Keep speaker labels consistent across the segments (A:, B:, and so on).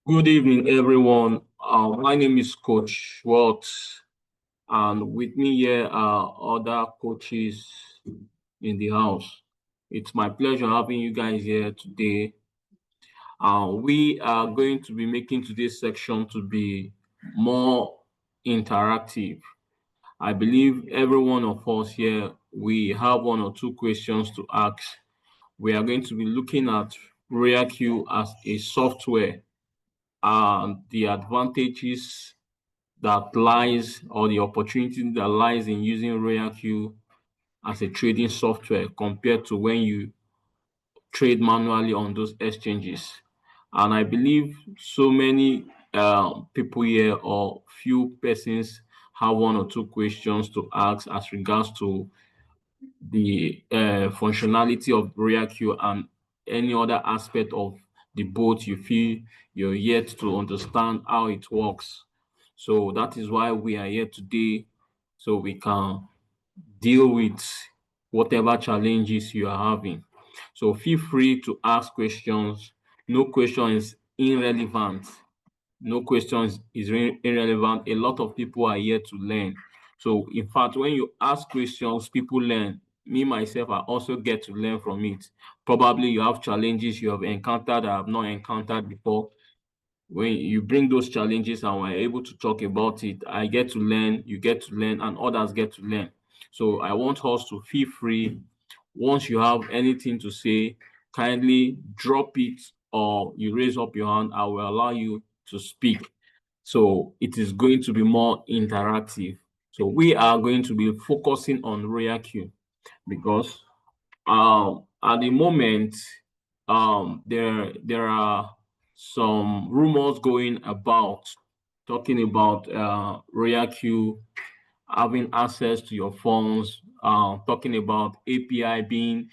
A: Good evening, everyone. My name is Coach Walt, and with me here are other coaches in the house. It's my pleasure having you guys here today. We are going to be making today's section to be more interactive. I believe every one of us here, we have one or two questions to ask. We are going to be looking at Royalq as a software and the advantages that lies or the opportunity that lies in using Royalq as a trading software compared to when you trade manually on those exchanges. And I believe so many people here or few persons have one or two questions to ask as regards to the functionality of Royalq and any other aspect of the boat you feel you're yet to understand how it works. So that is why we are here today, so we can deal with whatever challenges you are having. So feel free to ask questions. No question is irrelevant. No questions is irrelevant. A lot of people are here to learn. So in fact, when you ask questions, people learn. Me myself, I also get to learn from it. Probably you have challenges you have encountered that I have not encountered before. When you bring those challenges and we're able to talk about it, I get to learn, you get to learn, and others get to learn. So I want us to feel free. Once you have anything to say, kindly drop it or you raise up your hand. I will allow you to speak. So it is going to be more interactive. So we are going to be focusing on Royalq because at the moment, there are some rumors going about talking about Royalq having access to your funds, talking about API being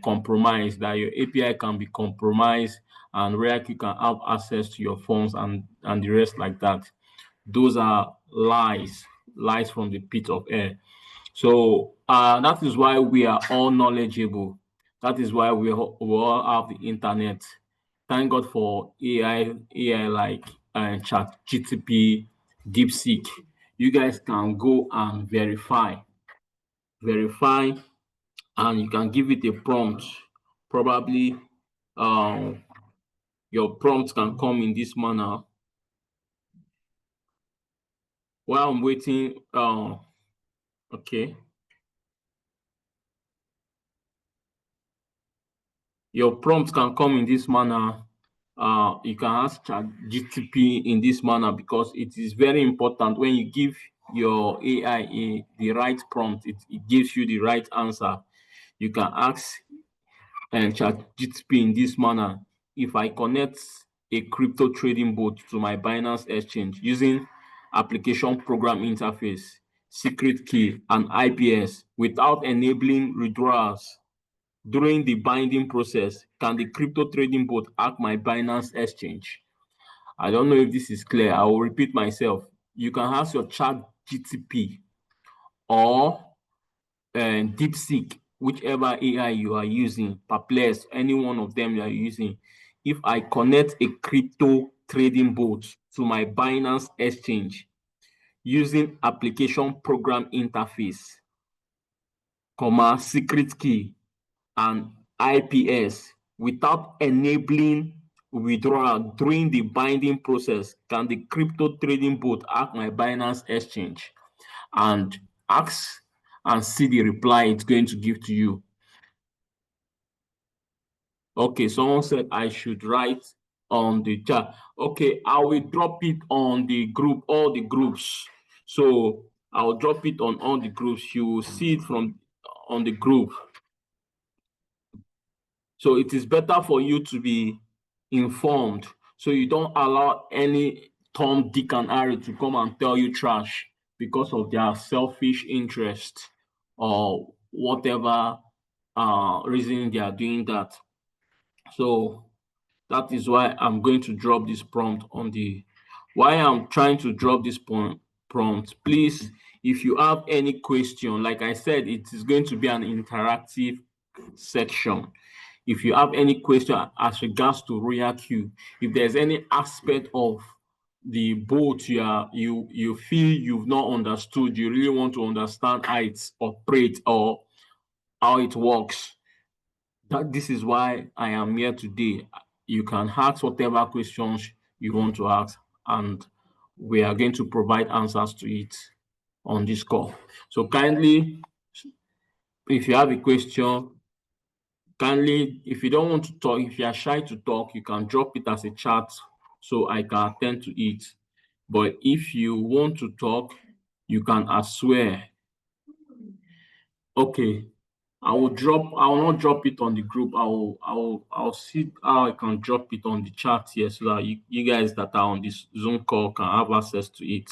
A: compromised, that your API can be compromised and Royalq can have access to your funds and the rest like that. Those are lies from the pit of air. So that is why we are all knowledgeable. That is why we all have the internet. Thank God for AI like Chat GTP, DeepSeek. You guys can go and verify, and you can give it a prompt. Probably um, your prompt can come in this manner. While I'm waiting, okay. Your prompt can come in this manner. You can ask ChatGTP in this manner because it is very important when you give your AI the right prompt, it gives you the right answer. You can ask ChatGTP in this manner. If I connect a crypto trading bot to my Binance exchange using application program interface, secret key, and IPS without enabling withdrawals, during the binding process, can the crypto trading bot hack my Binance exchange? I don't know if this is clear. I will repeat myself. You can ask your chat GTP or DeepSeek, whichever AI you are using, Perplex, any one of them you are using. If I connect a crypto trading bot to my Binance exchange using application program interface, secret key, and IPS without enabling withdrawal during the binding process, can the crypto trading bot hack my Binance exchange? And ask and see the reply it's going to give to you. Okay, someone said I should write on the chat. Okay, I will drop it on the group, all the groups. So I'll drop it on all the groups. You will see it from on the group. So it is better for you to be informed so you don't allow any Tom, Dick, and Harry to come and tell you trash because of their selfish interest or whatever reason they are doing that. So that is why I'm going to drop this prompt on the. Why I'm trying to drop this prompt, please, if you have any question, like I said, it is going to be an interactive section. If you have any question as regards to Royalq, if there's any aspect of the boat you feel you've not understood, you really want to understand how it operates or how it works, this is why I am here today. You can ask whatever questions you want to ask, and we are going to provide answers to it on this call. So kindly, if you have a question, kindly, if you don't want to talk, if you are shy to talk, you can drop it as a chat so I can attend to it. But if you want to talk, you can as well. Okay, I will not drop it on the group. I'll see how I can drop it on the chat here so that you guys that are on this Zoom call can have access to it.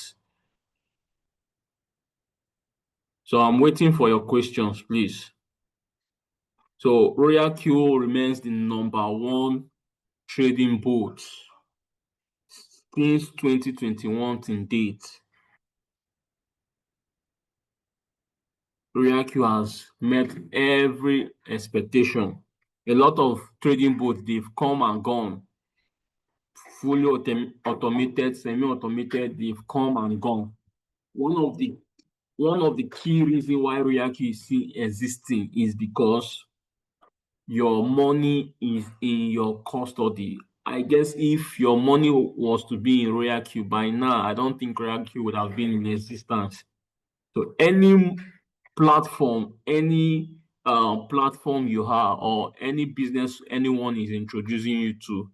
A: So I'm waiting for your questions, please. So Royalq remains the #1 trading boat since 2021 till date. Royalq has met every expectation. A lot of trading boats, they've come and gone. Fully automated, semi-automated, they've come and gone. One of the key reasons why Royalq is still existing is because your money is in your custody. I guess if your money was to be in Royalq by now, I don't think Royalq would have been in existence. So any platform you have or any business anyone is introducing you to,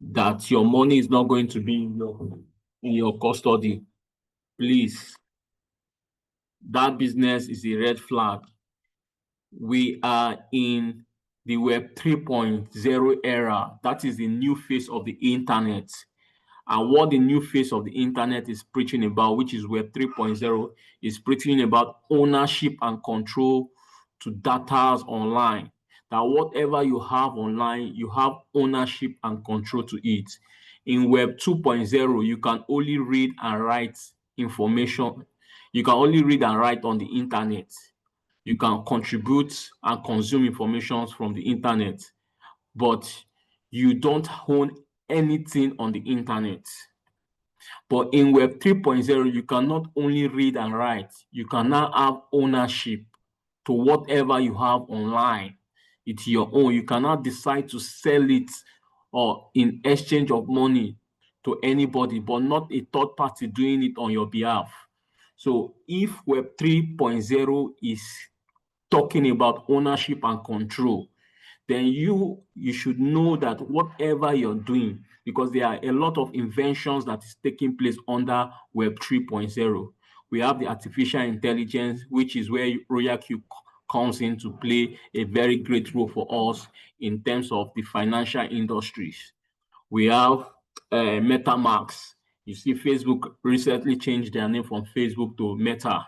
A: that your money is not going to be in your custody, please, that business is a red flag. We are in the Web 3.0 era. That is the new face of the internet. And what the new face of the internet is preaching about, which is Web 3.0, is preaching about ownership and control to data online. That whatever you have online, you have ownership and control to it. In Web 2.0, you can only read and write information. You can only read and write on the internet. You can contribute and consume information from the internet, but you don't own anything on the internet. But in Web 3.0, you can not only read and write, you can now have ownership to whatever you have online. It's your own. You cannot decide to sell it or in exchange of money to anybody, but not a third party doing it on your behalf. So if Web 3.0 is talking about ownership and control, then you should know that whatever you're doing, because there are a lot of inventions that is taking place under Web 3.0. We have the artificial intelligence, which is where Royalq comes in to play a very great role for us in terms of the financial industries. We have MetaMask. You see, Facebook recently changed their name from Facebook to Meta.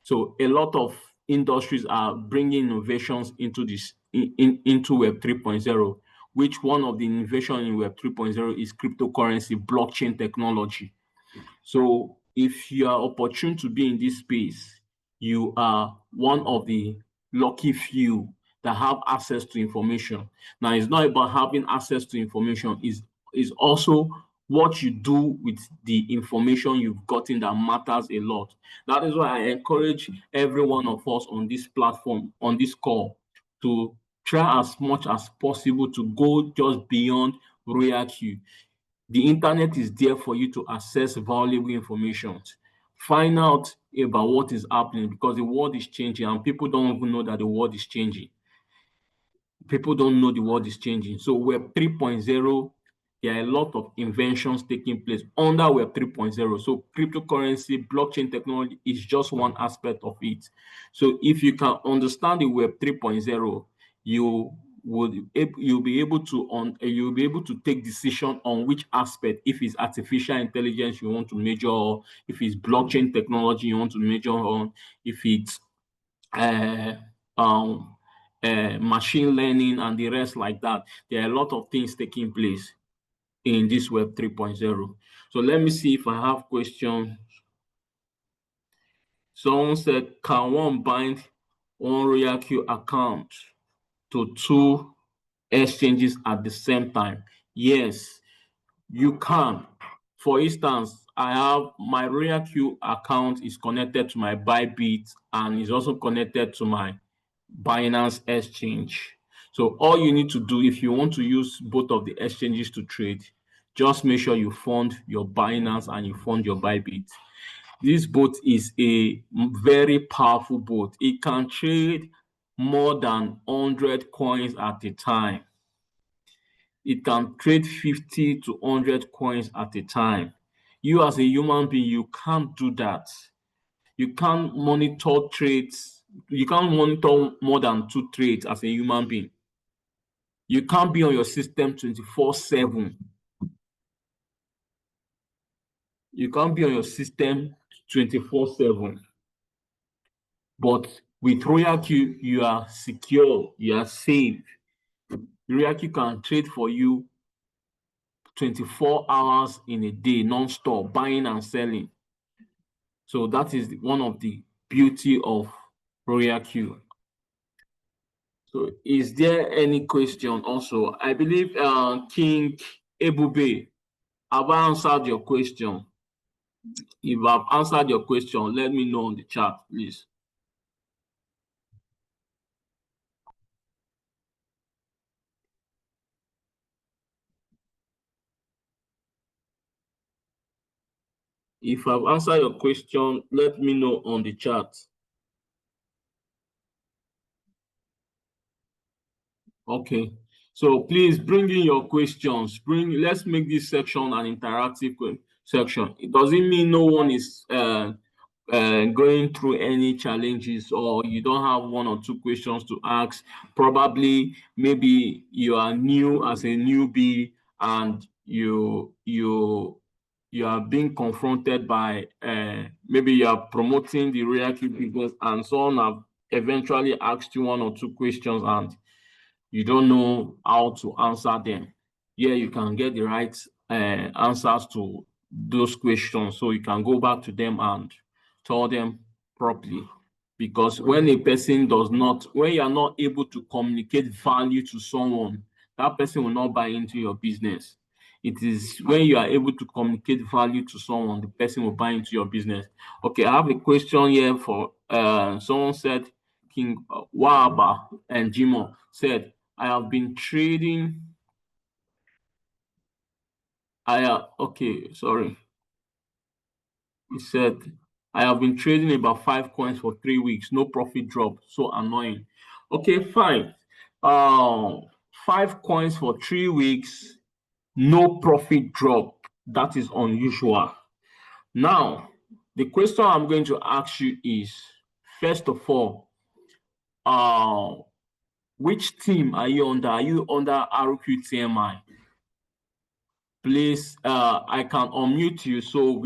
A: So a lot of industries are bringing innovations into into Web 3.0, which one of the innovation in Web 3.0 is cryptocurrency, blockchain technology. So if you are opportune to be in this space, you are one of the lucky few that have access to information. Now, it's not about having access to information, is also what you do with the information you've gotten that matters a lot. That is why I encourage every one of us on this platform, on this call, to try as much as possible to go just beyond Royalq. The internet is there for you to access valuable information. Find out about what is happening, because the world is changing and people don't even know that the world is changing. People don't know the world is changing. So Web 3.0, there are a lot of inventions taking place under Web 3.0. So cryptocurrency, blockchain technology is just one aspect of it. So if you can understand the Web 3.0, you'll be able to take decision on which aspect, if it's artificial intelligence you want to major, or if it's blockchain technology you want to major on, if it's uh, um, machine learning and the rest like that. There are a lot of things taking place in this Web 3.0. So let me see if I have questions. Someone said, can one bind one Royalq account to two exchanges at the same time? Yes, you can. For instance, I have my Royalq account is connected to my Bybit and is also connected to my Binance exchange. So all you need to do if you want to use both of the exchanges to trade, just make sure you fund your Binance and you fund your Bybit. This bot is a very powerful bot. It can trade more than 100 coins at a time. It can trade 50 to 100 coins at a time. You as a human being, you can't do that. You can't monitor trades. You can't monitor more than 2 trades as a human being. You can't be on your system 24/7. You can't be on your system 24/7. But with Royalq, you are secure, you are safe. Royalq can trade for you 24 hours in a day, non-stop, buying and selling. So that is one of the beauty of Royalq. So is there any question also? I believe King Ebube, have I answered your question? If I've answered your question, let me know on the chat, please. If I've answered your question, let me know on the chat. Okay. So please bring in your questions. Let's make this section an interactive section. It doesn't mean no one is going through any challenges or you don't have one or two questions to ask. Probably maybe you are new as a newbie and you are being confronted by maybe you are promoting the Royalq business and someone have eventually asked you one or two questions and you don't know how to answer them. Yeah, you can get the right answers to those questions so you can go back to them and tell them properly. Because when a person does not, when you are not able to communicate value to someone, that person will not buy into your business. It is when you are able to communicate value to someone, the person will buy into your business. Okay, I have a question here for someone said, King Waba and Jimo said, I have been trading. Okay, sorry. He said, I have been trading about 5 coins for 3 weeks, no profit drop. So annoying. Okay, fine. 5 coins for 3 weeks, no profit drop. That is unusual. Now, the question I'm going to ask you is, first of all, which team are you under? Are you under RQTMI? Please, I can unmute you, so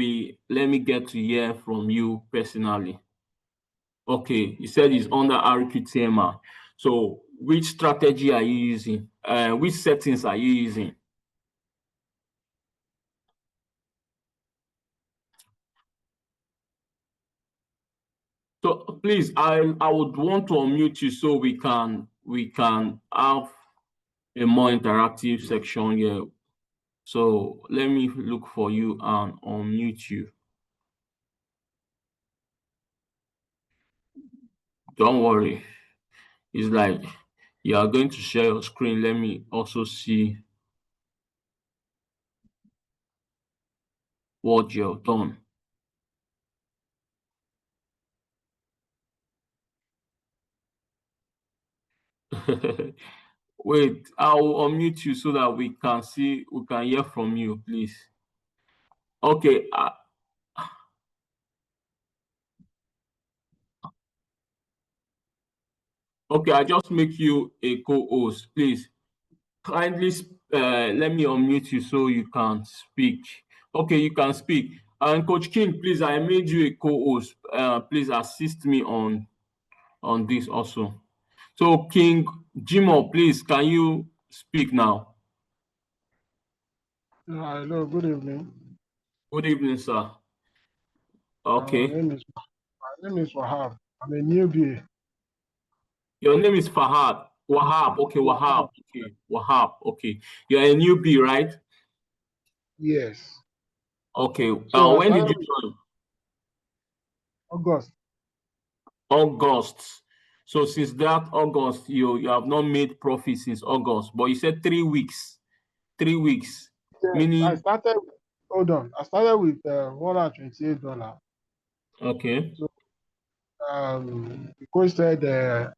A: let me get to hear from you personally. Okay, you said it's under RQTMI. So which strategy are you using? Which settings are you using? So please, I would want to unmute you so we can have a more interactive section here. So let me look for you and unmute you. Don't worry. It's like you are going to share your screen. Let me also see what you've done. Wait, I'll unmute you so that we can hear from you, please. Okay. Okay, I just make you a co-host. Please, kindly let me unmute you so you can speak. Okay, you can speak. And Coach King, please, I made you a co-host. Please assist me on this also. So King Jimo, please, can you speak now?
B: Hello, good evening.
A: Good evening, sir.
B: Uh, my
A: Okay.
B: name is my name is Wahab. I'm a newbie.
A: Your name is Fahad. Wahab. Okay,
B: Wow.
A: Wahab. Okay, Wahab. Okay. You're a newbie, right?
B: Yes.
A: Okay.
B: So I
A: When did
B: started
A: you
B: with
A: join?
B: August.
A: August. So since that August, you have not made profit since August, but you said 3 weeks. 3 weeks,
B: Yes, I
A: meaning
B: started. Hold on. I started with $128.
A: okay.
B: So the coach said I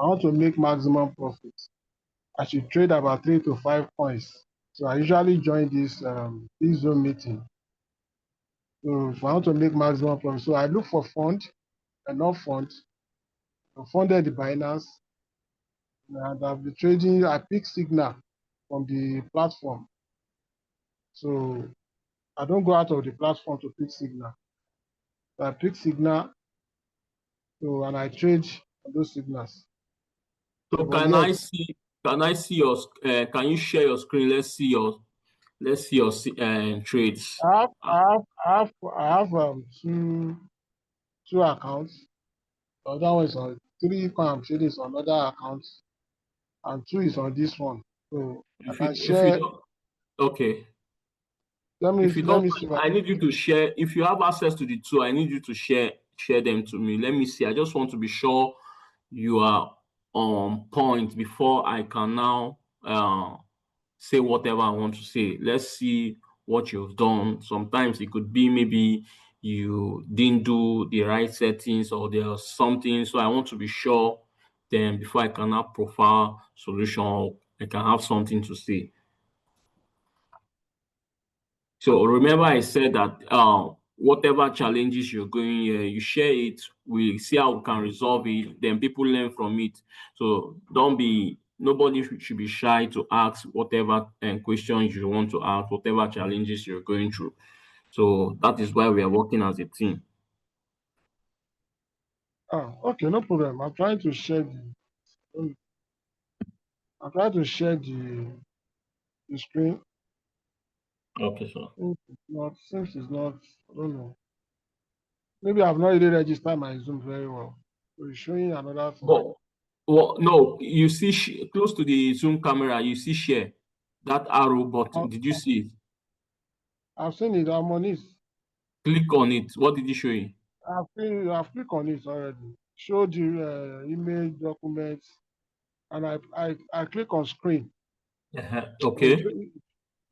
B: want to make maximum profit. I should trade about 3 to 5 points. So I usually join this Zoom meeting. So if I want to make maximum profit, so I look for fund, enough fund, funded the Binance, and I've been trading. I pick signal from the platform. So I don't go out of the platform to pick signal. So I pick signal, so and I trade on those signals.
A: So
B: But yet,
A: can I see your can you share your screen? Let's see your trades.
B: I have
A: Uh,
B: I have I have I have two accounts. The other one is on three I'm trading is on another account, and two is on this one. So I can
A: if you
B: share.
A: don't, okay.
B: Let me
A: If you
B: let
A: don't,
B: me see if I
A: I need you to share. If you have access to the two, I need you to share them to me. Let me see. I just want to be sure you are on point before I can now say whatever I want to say. Let's see what you've done. Sometimes it could be maybe you didn't do the right settings or there's something. So I want to be sure then before I can have profile solution, I can have something to say. So remember, I said that whatever challenges you're going, you share it. We see how we can resolve it. Then people learn from it. So don't be nobody should be shy to ask whatever questions you want to ask, whatever challenges you're going through. So that is why we are working as a team.
B: okay, no problem. I'm trying to share the screen.
A: Okay, sir.
B: Since it's not, I don't know. Maybe I've not really registered my Zoom very well. So it's showing another thing.
A: But well, no, you see close to the Zoom camera, you see share that arrow button.
B: I-
A: Did you see it?
B: I've seen it. I'm on it.
A: Click on it. What did it show you?
B: I've clicked on it already. Show the image documents, and I click on screen. So
A: Okay.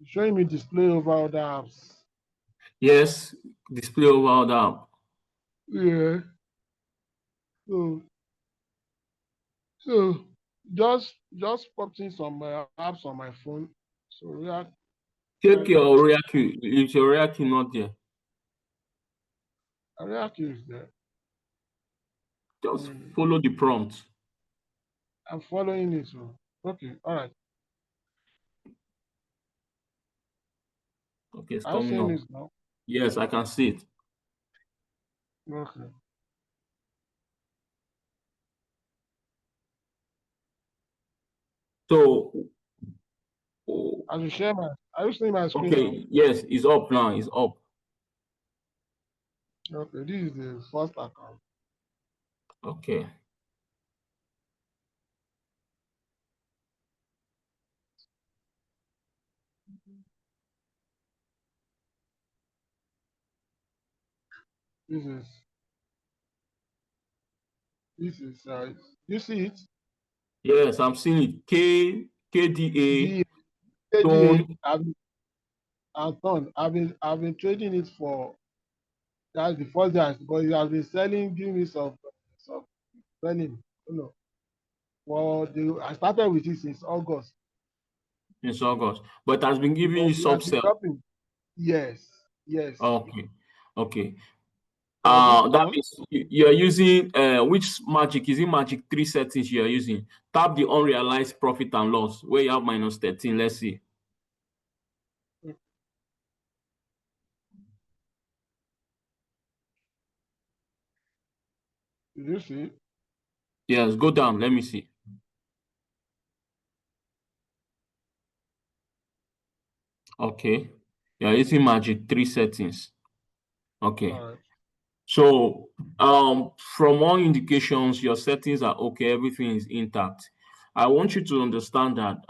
B: it's showing me display over other apps.
A: Yes, display over that.
B: Yeah. So so just popped in some apps on my phone. So
A: Check
B: React,
A: your Royalq. If your Royalq not there,
B: React is there.
A: just
B: Mm,
A: follow the prompt.
B: I'm following it. So, okay, all right.
A: Okay, it's
B: I'm
A: coming
B: seeing
A: up.
B: this now.
A: Yes, I can see it.
B: Okay.
A: So, oh,
B: I should share my. Are you seeing my screen now?
A: okay, yes, it's up now. It's up.
B: Okay, this is the first account.
A: Okay.
B: This is you see it?
A: Yes, I'm seeing it. KDA
B: The KDA.
A: tone.
B: Anton. I've been trading it for that's the first day, but it has been selling, giving me some selling. You know, I started with it since August,
A: In August, but it has been giving
B: but
A: you
B: it has been
A: subsell.
B: dropping. Yes, yes.
A: Okay, okay.
B: For this
A: That
B: one,
A: means you are using which magic is it? Magic three settings you are using. Tap the unrealized profit and loss where you have minus 13. Let's see.
B: did you see?
A: Yes, go down. Let me see. Okay. You are using magic three settings. Okay.
B: All right.
A: So from all indications, your settings are okay, everything is intact. I want you to understand that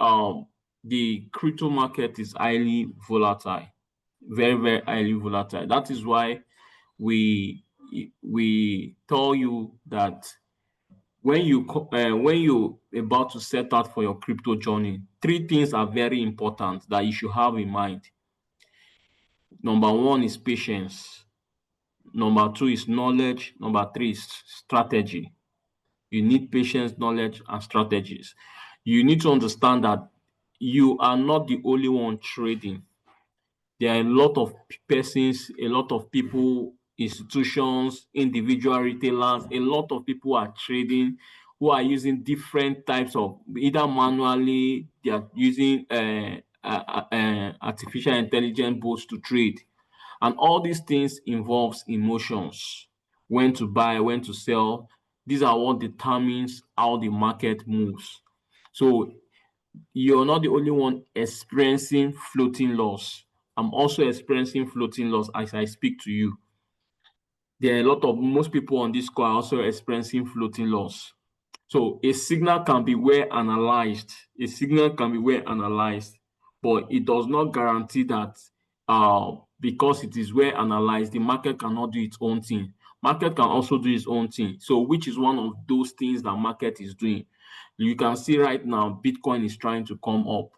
A: the crypto market is highly volatile, very, very highly volatile. That is why we we tell you that when you about to set out for your crypto journey, three things are very important that you should have in mind. Number one is patience. Number two is knowledge. Number three is strategy. You need patience, knowledge, and strategies. You need to understand that you are not the only one trading. There are a lot of persons, a lot of people, institutions, individual retailers, a lot of people are trading who are using different types of either manually, they are using artificial intelligence bots to trade. And all these things involves emotions, when to buy, when to sell. These are what determines how the market moves. So you're not the only one experiencing floating loss. I'm also experiencing floating loss as I speak to you. There are a lot of most people on this call are also experiencing floating loss. So a signal can be well analyzed. A signal can be well analyzed, but it does not guarantee that because it is well analyzed, the market cannot do its own thing. Market can also do its own thing. So which is one of those things that market is doing. You can see right now, Bitcoin is trying to come up.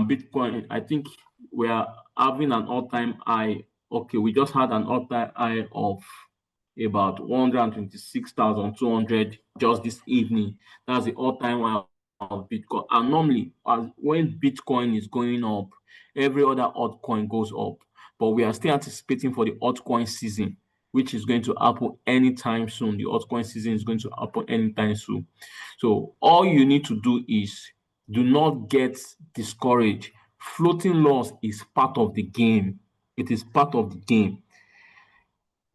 A: Bitcoin, I think we are having an all-time high. Okay, we just had an all-time high of about 126,200 just this evening. That's the all-time high of Bitcoin. And normally, when Bitcoin is going up, every other altcoin goes up. But we are still anticipating for the altcoin season, which is going to happen anytime soon. The altcoin season is going to happen anytime soon. So all you need to do is do not get discouraged. Floating loss is part of the game. It is part of the game.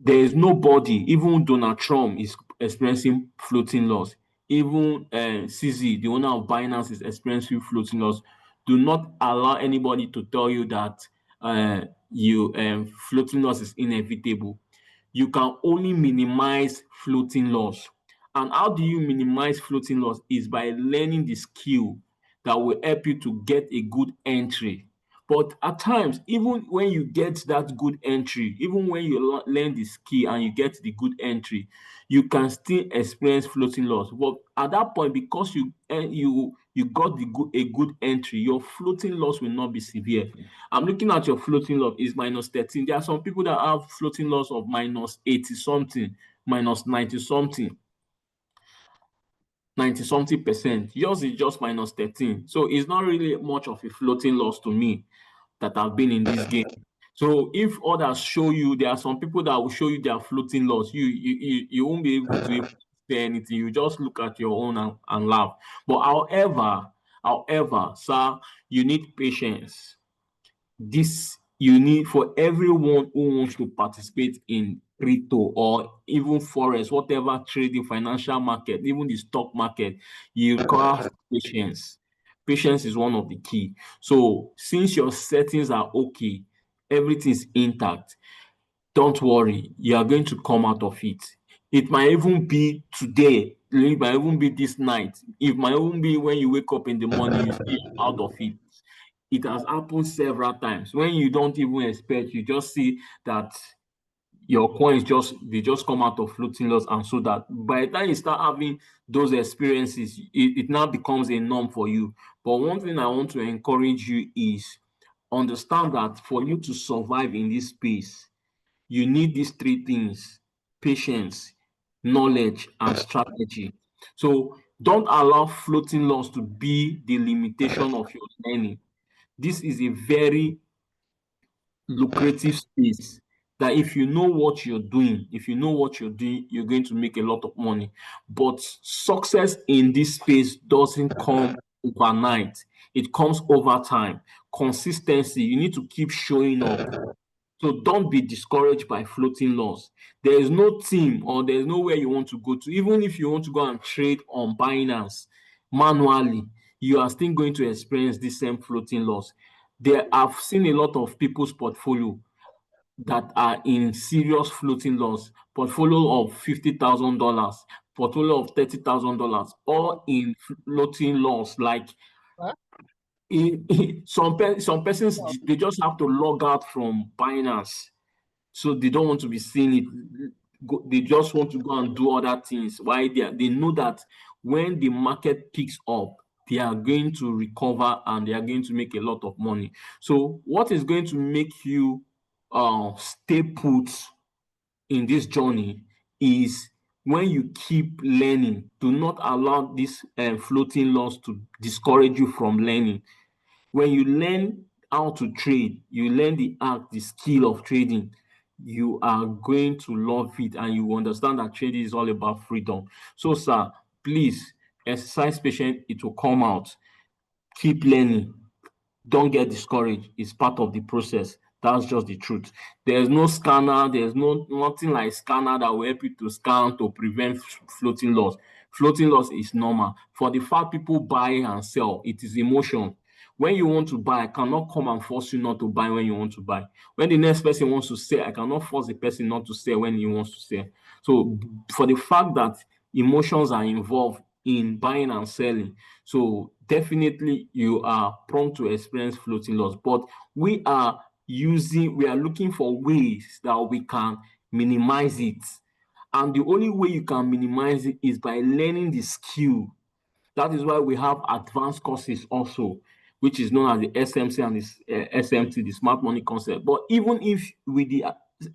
A: There is nobody, even Donald Trump is experiencing floating loss. Even CZ, the owner of Binance, is experiencing floating loss. Do not allow anybody to tell you that you floating loss is inevitable. You can only minimize floating loss. And how do you minimize floating loss? Is by learning the skill that will help you to get a good entry. But at times, even when you get that good entry, even when you learn the skill and you get the good entry, you can still experience floating loss. But at that point, because you got a good entry, your floating loss will not be severe. I'm looking at your floating loss is minus 13. There are some people that have floating loss of minus 80 something, minus 90 something. 90 something percent. Yours is just minus 13. So it's not really much of a floating loss to me that have been in this game. So if others show you, there are some people that will show you their floating loss. You won't be able to even say anything. You just look at your own and laugh. But however, sir, you need patience. This you need for everyone who wants to participate in crypto or even forex, whatever trading, financial market, even the stock market, you require patience. Patience is one of the key. So since your settings are okay, everything is intact, don't worry, you are going to come out of it. It might even be today, it might even be this night, it might even be when you wake up in the morning, you see out of it. It has happened several times. When you don't even expect, you just see that your coins just come out of floating loss, and so that by the time you start having those experiences, it now becomes a norm for you. But one thing I want to encourage you is understand that for you to survive in this space, you need these three things: patience, knowledge, and strategy. So don't allow floating loss to be the limitation of your learning. This is a very lucrative space that if you know what you're doing, you're going to make a lot of money. But success in this space doesn't come overnight. It comes over time. Consistency, you need to keep showing up. So don't be discouraged by floating loss. There is no team or there is nowhere you want to go to. Even if you want to go and trade on Binance manually, you are still going to experience the same floating loss. There I've seen a lot of people's portfolio that are in serious floating loss, portfolio of $50,000, portfolio of $30,000, all in floating loss. Like
B: Huh?
A: some persons, they just have to log out from Binance, so they don't want to be seeing it. They just want to go and do other things. Why they know that when the market picks up, they are going to recover and they are going to make a lot of money. So what is going to make you stay put in this journey is when you keep learning. Do not allow this floating loss to discourage you from learning. When you learn how to trade, you learn the art, the skill of trading, you are going to love it and you understand that trading is all about freedom. So, sir, please exercise patience, it will come out. Keep learning. Don't get discouraged. It's part of the process. That's just the truth. There's no scanner, there's nothing like scanner that will help you to scan to prevent floating loss. Floating loss is normal. For the fact people buy and sell, it is emotion. When you want to buy, I cannot come and force you not to buy when you want to buy. When the next person wants to sell, I cannot force the person not to sell when he wants to sell. So for the fact that emotions are involved in buying and selling, so definitely you are prone to experience floating loss. But we are looking for ways that we can minimize it. And the only way you can minimize it is by learning the skill. That is why we have advanced courses also, which is known as the SMC and the SMT, the smart money concept. But even if with the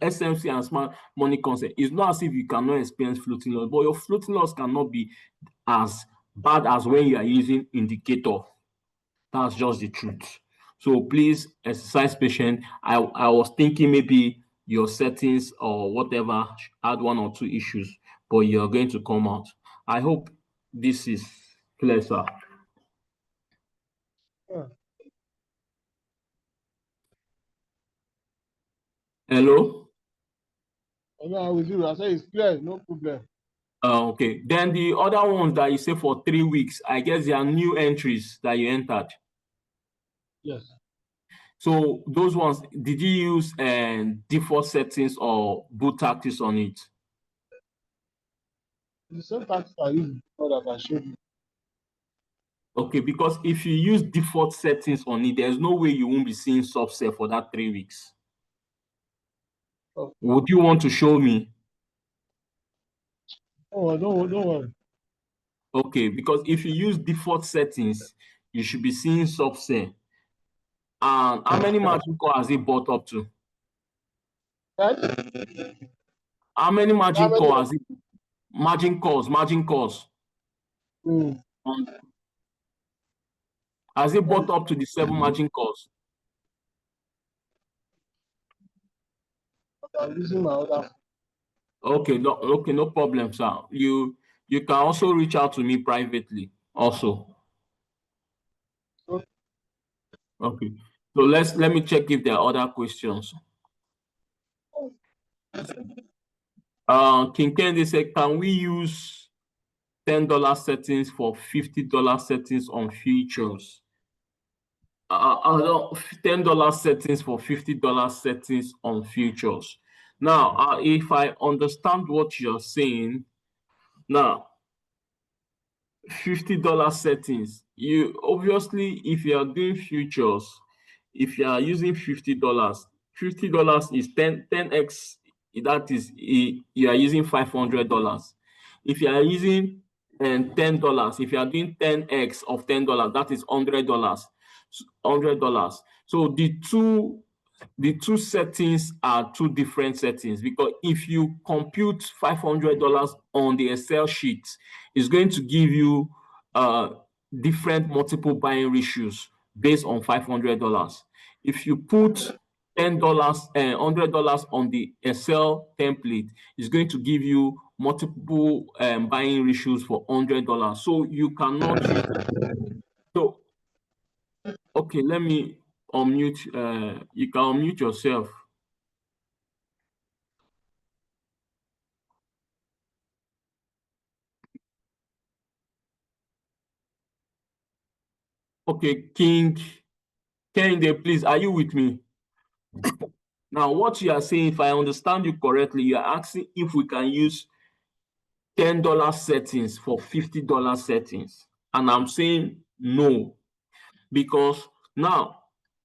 A: SMC and smart money concept, it's not as if you cannot experience floating loss, but your floating loss cannot be as bad as when you are using indicator. That's just the truth. So please exercise patience. I was thinking maybe your settings or whatever had one or two issues, but you're going to come out. I hope this is clear, sir.
B: Yeah.
A: Hello?
B: I know with you. I say it's clear, no problem.
A: Okay. Then the other ones that you say for 3 weeks, I guess they are new entries that you entered.
B: Yes.
A: So those ones, did you use default settings or boot tactics on it?
B: The same tactics I used before that I showed you.
A: Okay, because if you use default settings on it, there's no way you won't be seeing subset for that 3 weeks.
B: Oh,
A: Would you want to show me?
B: don't worry.
A: Okay, because if you use default settings, you should be seeing subset. And how many margin call has it bought up to?
B: Right?
A: How many
B: How
A: margin
B: many?
A: call has it? Margin calls.
B: Mm,
A: Um, has it
B: sorry.
A: bought up to the 7 margin calls?
B: But I'm using my other
A: Okay, no problem, sir. You can also reach out to me privately. Also,
B: phone.
A: okay. So let me check if there are other questions. King Kennedy said, can we use $10 settings for $50 settings on futures? No, $10 settings for $50 settings on futures. Now, if I understand what you're saying, now $50 settings. You obviously, if you are doing futures, if you are using $50 is 10x. That is, you are using $500. If you are using $10, if you are doing 10x of $10, that is $100. So the two settings are two different settings, because if you compute $500 on the Excel sheet, it's going to give you uh, different multiple buying ratios based on $500. If you put $10, $100 on the Excel template, it's going to give you multiple buying ratios for $100. So you cannot use. So okay, let me unmute. You can unmute yourself. Okay, King Kende, please, are you with me? Now, what you are saying, if I understand you correctly, you are asking if we can use $10 settings for $50 settings? And I'm saying no, because now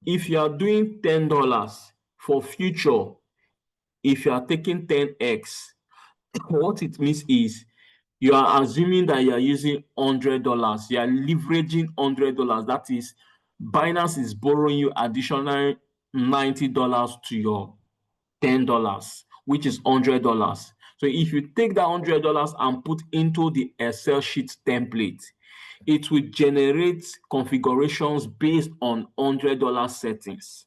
A: if you are doing $10 for future, if you are taking 10x, what it means is you are assuming that you are using $100. You are leveraging $100. That is, Binance is borrowing you additional $90 to your $10, which is $100. So if you take that $100 and put into the Excel sheet template, it will generate configurations based on $100 settings.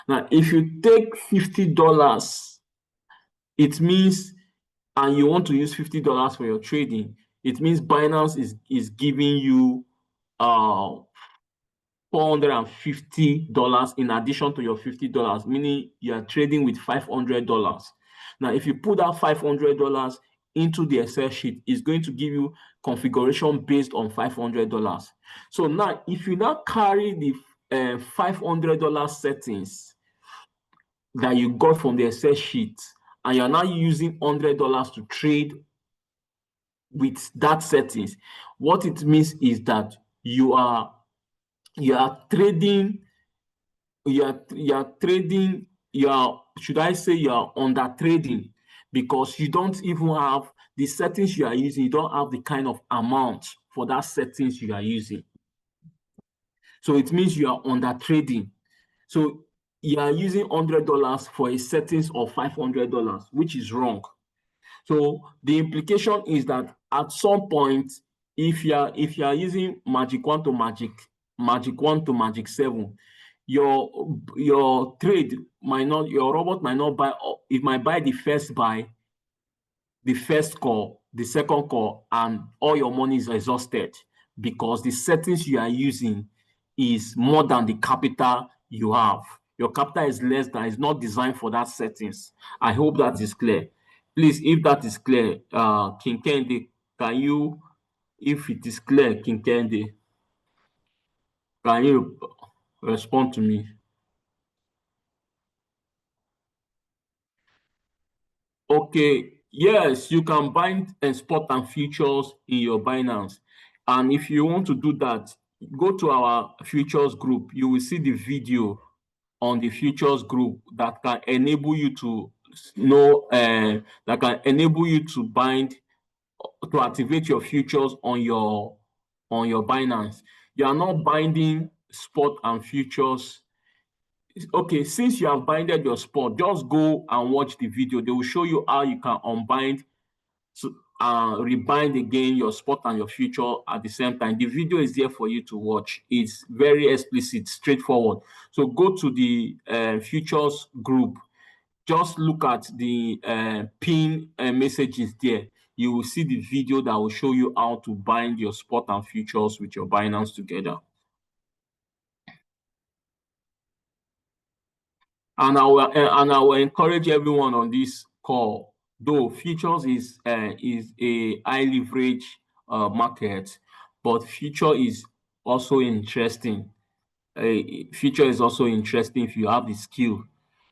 A: Now, if you take $50, it means, and you want to use $50 for your trading, it means Binance is giving you $450 in addition to your $50, meaning you are trading with $500. Now, if you put that $500 into the Excel sheet, it's going to give you configuration based on $500. So now, if you now carry the $500 settings that you got from the Excel sheet, and you're now using $100 to trade with that settings, what it means is that you are trading, you are, should I say, you are under trading, because you don't even have the settings you are using, you don't have the kind of amount for that settings you are using. So it means you are under trading. So you are using $100 for a settings of $500, which is wrong. So the implication is that at some point, if you are using magic 1 to magic 1 to magic 7, your trade might not, your robot might not buy, it might buy the first buy, the first call, the second call, and all your money is exhausted because the settings you are using is more than the capital you have. Your capital is less than, is not designed for that settings. I hope that is clear. Please, if that is clear, King Kende, can you, if it is clear, King Kende, can you respond to me? Okay, yes, you can bind and spot and futures in your Binance. And if you want to do that, go to our futures group. You will see the video on the futures group that can enable you to know, that can enable you to bind, to activate your futures on your Binance. You are not binding spot and futures. Okay, since you have binded your spot, just go and watch the video. They will show you how you can unbind, so rebind again your spot and your future at the same time. The video is there for you to watch. It's very explicit, straightforward. So go to the futures group. Just look at the pin messages there. You will see the video that will show you how to bind your spot and futures with your Binance together. And I will encourage everyone on this call. Though futures is a high leverage market, but future is also interesting. Future is also interesting if you have the skill.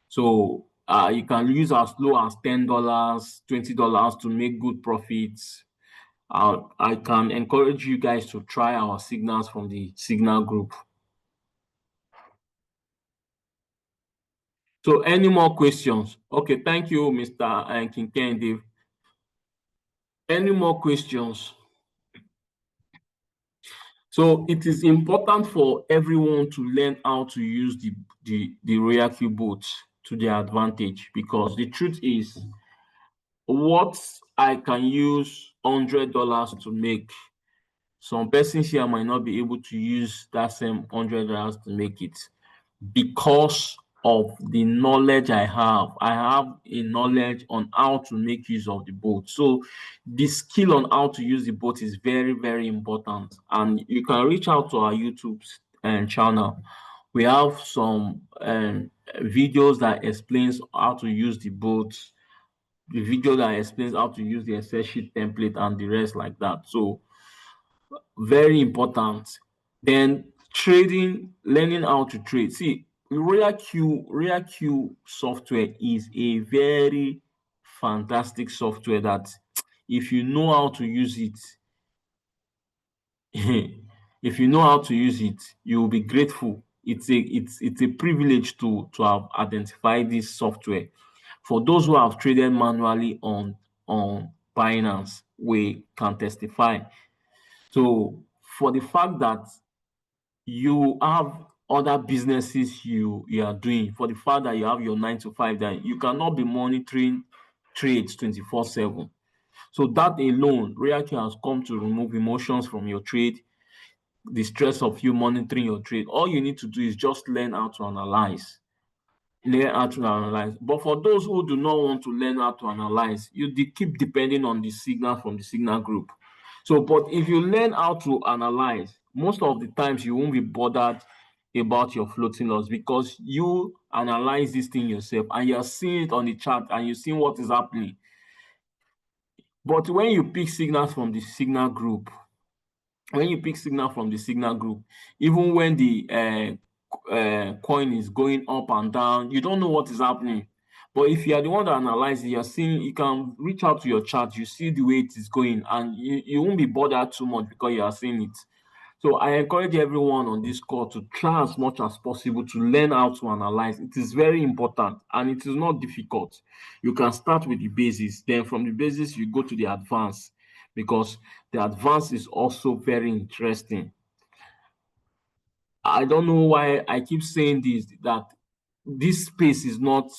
A: So you can use as low as $10, $20 to make good profits. I can encourage you guys to try our signals from the signal group. So any more questions? Okay, thank you, Mr. Kinkendi. Any more questions? So it is important for everyone to learn how to use the Royalq bot to their advantage, because the truth is, what I can use $100 to make, some persons here might not be able to use that same $100 to make it, because of the knowledge I have. I have a knowledge on how to make use of the boat. So the skill on how to use the boat is very, very important. And you can reach out to our YouTube channel. We have some videos that explains how to use the boat, the video that explains how to use the Excel sheet template and the rest like that. So very important. Then trading, learning how to trade. See, Royalq software is a very fantastic software that if you know how to use it, if you know how to use it, you will be grateful. It's a privilege to have identified this software. For those who have traded manually on Binance, we can testify. So for the fact that you have other businesses you are doing, for the fact that you have your 9 to 5, that you cannot be monitoring trades 24/7. So that alone, Royalq has come to remove emotions from your trade, the stress of you monitoring your trade. All you need to do is just learn how to analyze. Learn how to analyze. But for those who do not want to learn how to analyze, keep depending on the signal from the signal group. So, but if you learn how to analyze, most of the times you won't be bothered about your floating loss, because you analyze this thing yourself and you're seeing it on the chart and you're seeing what is happening. But when you pick signals from the signal group, even when the coin is going up and down, you don't know what is happening. But if you are the one that analyzes, you're seeing, you can reach out to your chart, you see the way it is going, and you won't be bothered too much because you are seeing it. So I encourage everyone on this call to try as much as possible to learn how to analyze. It is very important and it is not difficult. You can start with the basis, then from the basis you go to the advanced, because the advanced is also very interesting. I don't know why I keep saying this, that this space is not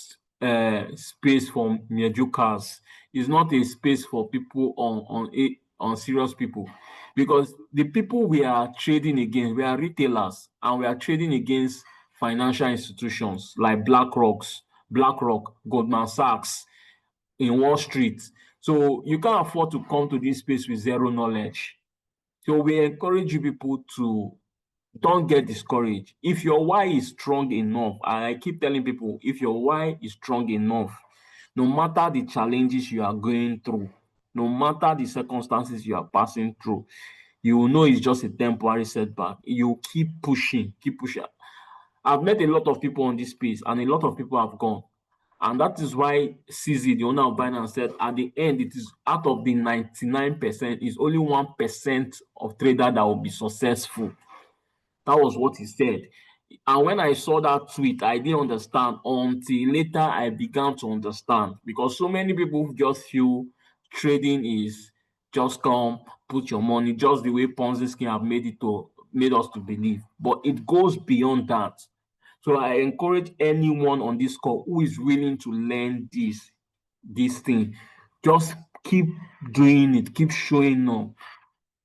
A: a space for mediocres. It's not a space for people on serious people, because the people we are trading against, we are retailers, and we are trading against financial institutions like BlackRock, Goldman Sachs in Wall Street. So you can't afford to come to this space with zero knowledge. So we encourage you people to don't get discouraged. If your why is strong enough, and I keep telling people, if your why is strong enough, no matter the challenges you are going through, no matter the circumstances you are passing through, you will know it's just a temporary setback. You keep pushing, keep pushing. I've met a lot of people on this space, and a lot of people have gone. And that is why CZ, the owner of Binance, said at the end, it is out of the 99%, it's only 1% of trader that will be successful. That was what he said. And when I saw that tweet, I didn't understand until later I began to understand, because so many people just feel trading is just come, put your money, just the way Ponzi scheme have made us to believe. But it goes beyond that. So I encourage anyone on this call who is willing to learn this thing, just keep doing it, keep showing up,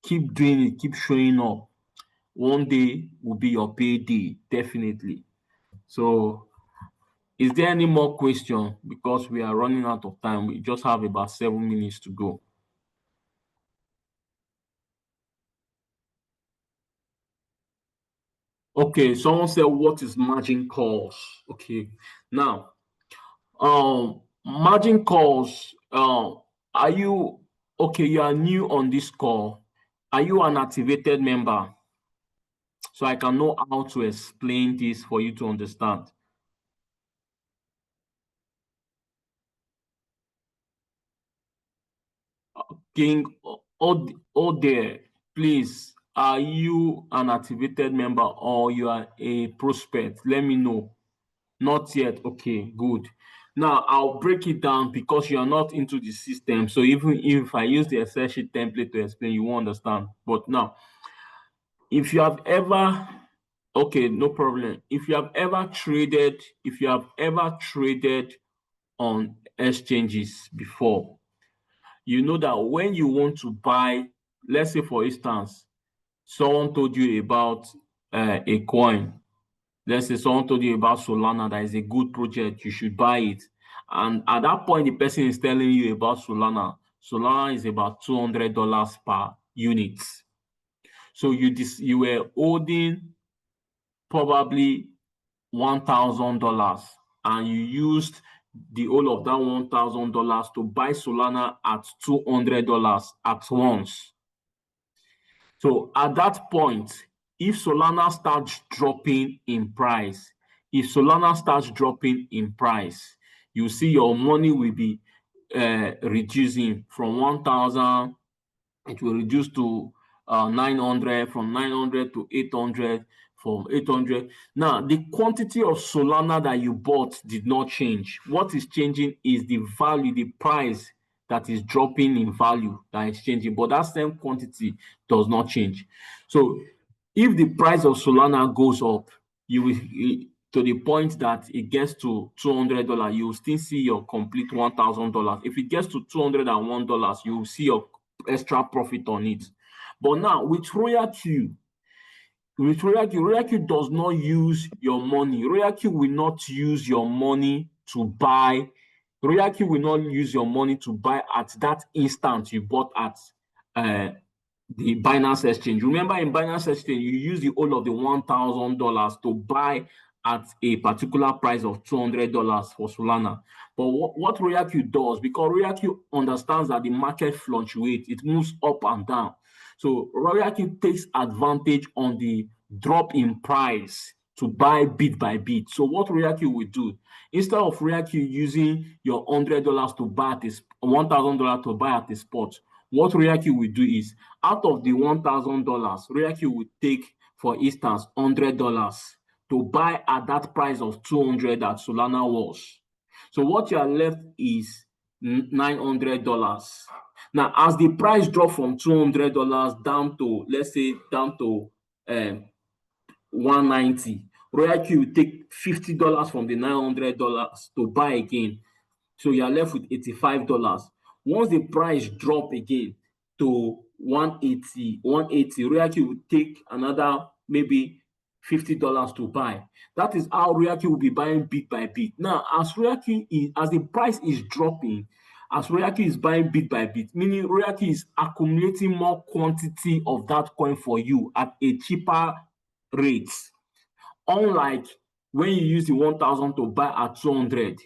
A: keep doing it, keep showing up. One day will be your payday, definitely. So, is there any more question? Because we are running out of time. We just have about 7 minutes to go. Okay, someone said, what is margin calls? Okay, now, margin calls, are you, okay, you are new on this call. Are you an activated member? So I can know how to explain this for you to understand. King Ode, please, are you an activated member or you are a prospect? Let me know. Not yet. Okay, good. Now I'll break it down because you are not into the system. So even if I use the Excel sheet template to explain, you won't understand. But now, if you have ever, okay, no problem. If you have ever traded on exchanges before, you know that when you want to buy, let's say for instance, someone told you about a coin. Let's say someone told you about Solana, that is a good project, you should buy it. And at that point, the person is telling you about Solana. Solana is about $200 per unit. So you were holding probably $1,000, and you used the whole of that $1,000 to buy Solana at $200 at once. So at that point, if Solana starts dropping in price, you see your money will be reducing from 1,000. It will reduce to 900, from 900 to 800, from 800. Now, the quantity of Solana that you bought did not change. What is changing is the value, the price that is dropping in value that is changing, but that same quantity does not change. So if the price of Solana goes up, you will to the point that it gets to $200, you will still see your complete $1,000. If it gets to $201, you will see your extra profit on it. But now with Royalq, Royalq does not use your money. Royalq will not use your money to buy. Royalq will not use your money to buy at that instant you bought at the Binance Exchange. Remember, in Binance Exchange, you use the whole of the $1,000 to buy at a particular price of $200 for Solana. But what Royalq does, because Royalq understands that the market fluctuates, it moves up and down. So Royalq takes advantage on the drop in price to buy bit by bit. So what Royalq will do, instead of Royalq using your $100 to buy at $1,000 to buy at the spot, what Royalq will do is, out of the $1,000, Royalq will take, for instance, $100 to buy at that price of 200 that Solana was. So what you are left is $900. Now, as the price drop from $200 down to, let's say, down to 190, Royalq will take $50 from the $900 to buy again. So you are left with $85. Once the price drop again to 180, Royalq will take another maybe $50 to buy. That is how Royalq will be buying bit by bit. Now, as the price is dropping, as Royalq is buying bit by bit, meaning Royalq is accumulating more quantity of that coin for you at a cheaper rate. Unlike when you use the 1,000 to buy at 200,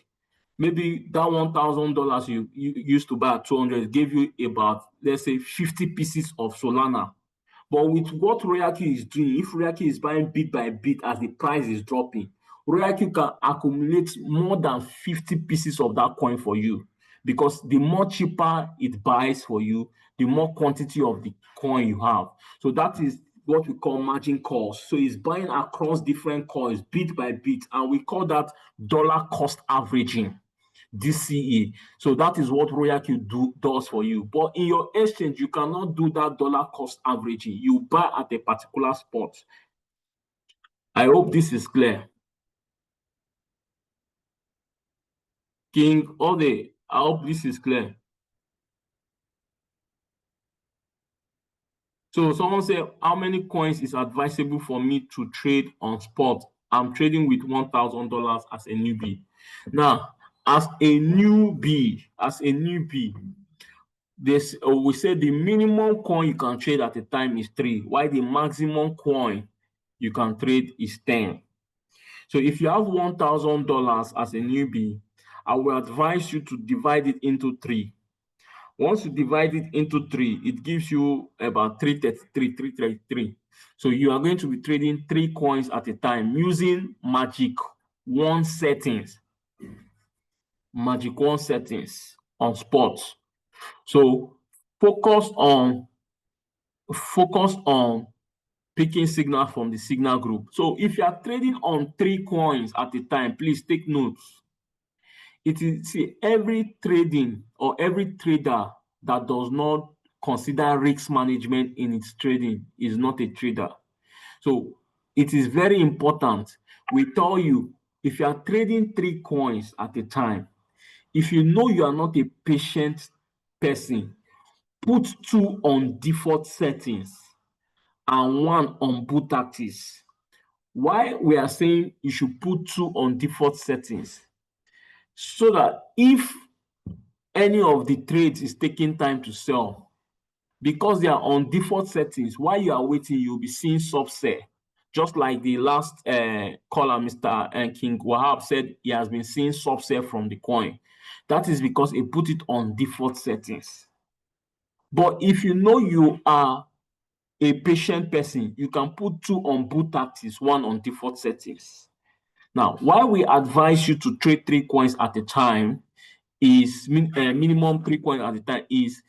A: maybe that $1,000 you used to buy at 200 gave you about, let's say, 50 pieces of Solana. But with what Royalq is doing, if Royalq is buying bit by bit as the price is dropping, Royalq can accumulate more than 50 pieces of that coin for you, because the more cheaper it buys for you, the more quantity of the coin you have. So that is what we call margin calls. So it's buying across different coins bit by bit, and we call that dollar cost averaging. DCE. So that is what Royalq does for you. But in your exchange, you cannot do that dollar cost averaging. You buy at a particular spot. I hope this is clear. King Ode, I hope this is clear. So someone said, how many coins is advisable for me to trade on spot? I'm trading with $1,000 as a newbie. Now, as a newbie, we say the minimum coin you can trade at a time is 3, while the maximum coin you can trade is 10. So if you have $1,000 as a newbie, I will advise you to divide it into 3. Once you divide it into 3, it gives you about 333. So you are going to be trading 3 coins at a time using Magic 1 settings. Magic 1 settings on spot. So focus on picking signal from the signal group. So if you are trading on 3 coins at a time, please take notes. Every trading or every trader that does not consider risk management in its trading is not a trader. So it is very important. We tell you, if you are trading 3 coins at a time, if you know you are not a patient person, put 2 on default settings and 1 on boot tactics. Why we are saying you should put 2 on default settings? So that if any of the trades is taking time to sell, because they are on default settings, while you are waiting, you'll be seeing subsell. Just like the last caller, Mr. King Wahab, said he has been seeing subsell from the coin. That is because he put it on default settings. But if you know you are a patient person, you can put 2 on boot tactics, 1 on default settings. Now, why we advise you to trade 3 coins at a time is minimum 3 coin at a time is,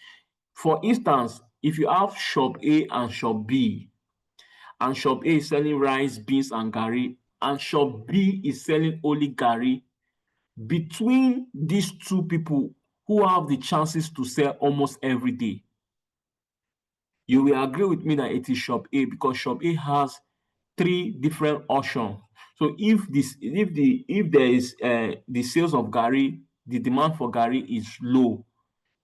A: for instance, if you have shop A and shop B, and shop A is selling rice, beans, and garri, and shop B is selling only garri, between these two people who have the chances to sell almost every day, you will agree with me that it is shop A, because shop A has three different options. So if there is the sales of garri, the demand for garri is low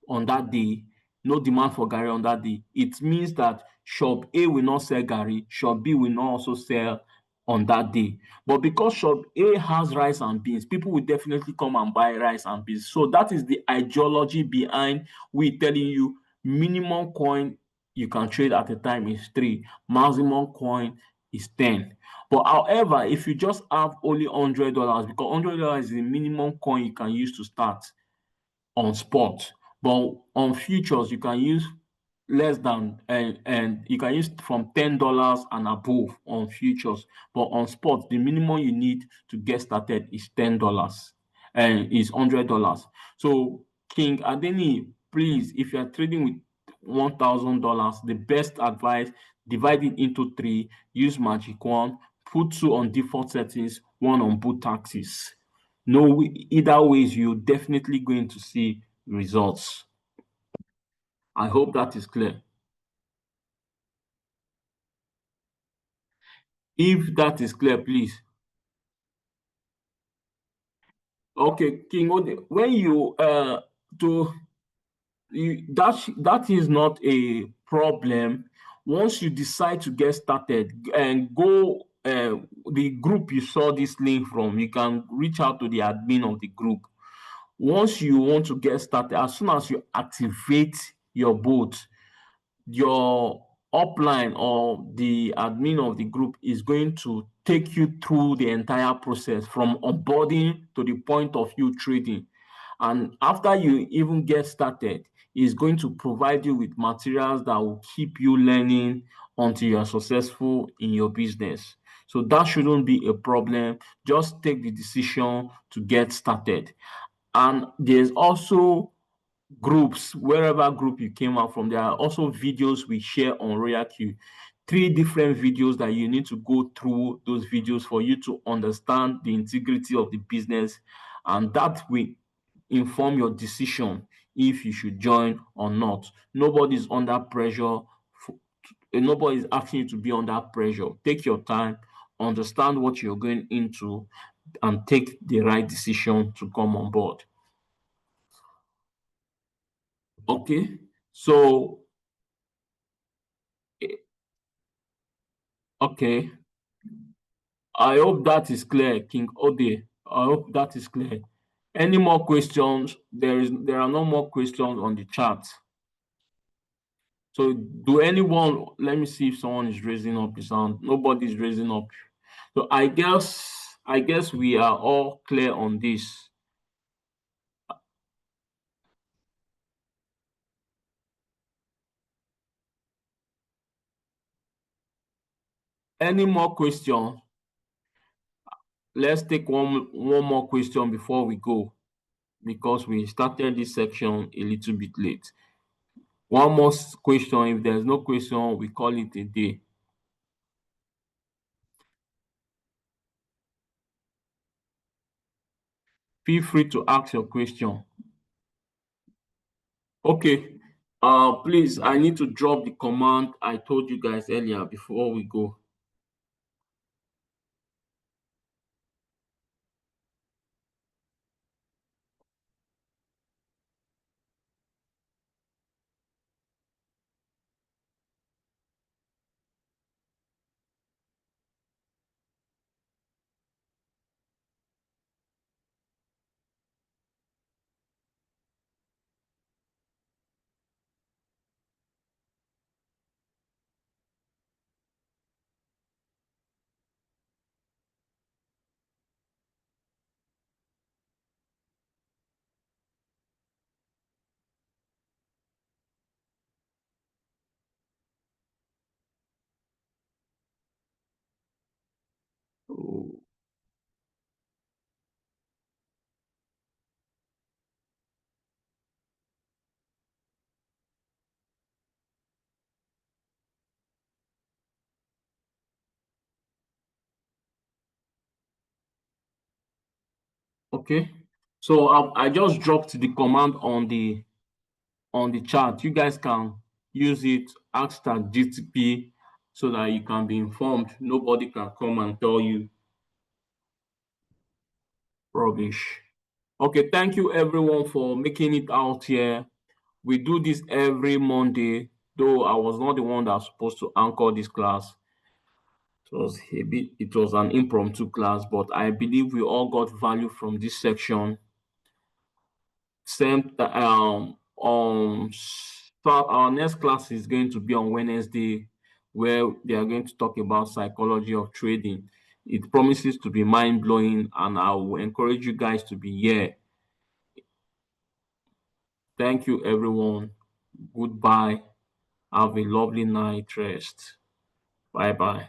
A: on that day, no demand for garri on that day, it means that shop A will not sell garri, shop B will not also sell on that day. But because shop A has rice and beans, people will definitely come and buy rice and beans. So that is the ideology behind we telling you minimum coin you can trade at a time is 3, maximum coin is 10. But however, if you just have only $100, because $100 is the minimum coin you can use to start on spot, but on futures you can use less than, and you can use from $10 and above on futures. But on spot, the minimum you need to get started is $10 and is $100. So King Adeni, please, if you are trading with $1,000, the best advice, divide it into three, use magic one, put two on default settings, one on boot taxes. No, either ways, you're definitely going to see results. I hope that is clear. If that is clear, please. Okay, King Ode, when you to you, that is not a problem. Once you decide to get started and go, the group you saw this link from, you can reach out to the admin of the group. Once you want to get started, as soon as you activate your bot, your upline or the admin of the group is going to take you through the entire process from onboarding to the point of you trading. And after you even get started, is going to provide you with materials that will keep you learning until you are successful in your business. So that shouldn't be a problem. Just take the decision to get started. And there's also groups, wherever group you came out from, there are also videos we share on Royalq. Three different videos that you need to go through those videos for you to understand the integrity of the business, and that will inform your decision if you should join or not. Nobody's under pressure. Nobody is asking you to be under pressure. Take your time, understand what you're going into, and take the right decision to come on board. Okay, so okay, I hope that is clear, King Ode. I hope that is clear. Any more questions? There are no more questions on the chat. So do anyone, let me see if someone is raising up his hand. Nobody is raising up. So I guess we are all clear on this. Any more questions? Let's take one more question before we go, because we started this section a little bit late. One more question. If there's no question, we call it a day. Feel free to ask your question. Okay. Please, I need to drop the command I told you guys earlier before we go. Okay. So I just dropped the command on the chat. You guys can use it, ask that GTP so that you can be informed. Nobody can come and tell you rubbish. Okay, thank you everyone for making it out here. We do this every Monday, though I was not the one that was supposed to anchor this class. It was an impromptu class, but I believe we all got value from this section. Same our next class is going to be on Wednesday, where they are going to talk about psychology of trading. It promises to be mind-blowing, and I will encourage you guys to be here. Thank you, everyone. Goodbye. Have a lovely night rest. Bye bye.